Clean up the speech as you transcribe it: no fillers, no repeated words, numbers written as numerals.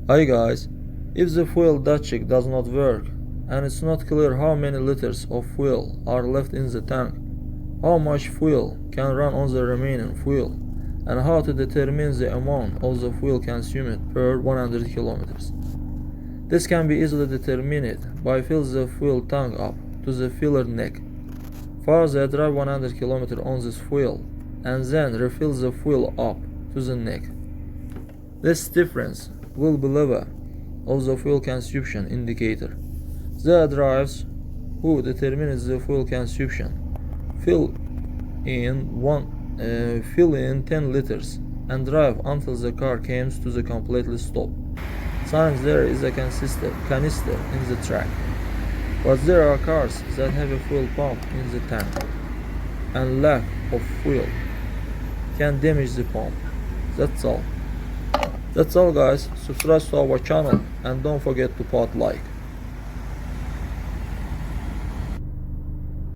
Hi guys, if the fuel datching does not work and it's not clear how many liters of fuel are left in the tank, how much fuel can run on the remaining fuel, and how to determine the amount of the fuel consumed per 100 kilometers. This can be easily determined by filling the fuel tank up to the filler neck. First drive 100 km on this fuel and then refill the fuel up to the neck. This difference will be level of the fuel consumption indicator. The drivers who determines the fuel consumption fill in 10 liters and drive until the car comes to the completely stop. Sometimes there is a canister in the track, but there are cars that have a fuel pump in the tank, and lack of fuel can damage the pump. That's all guys. Subscribe to our channel and don't forget to put like.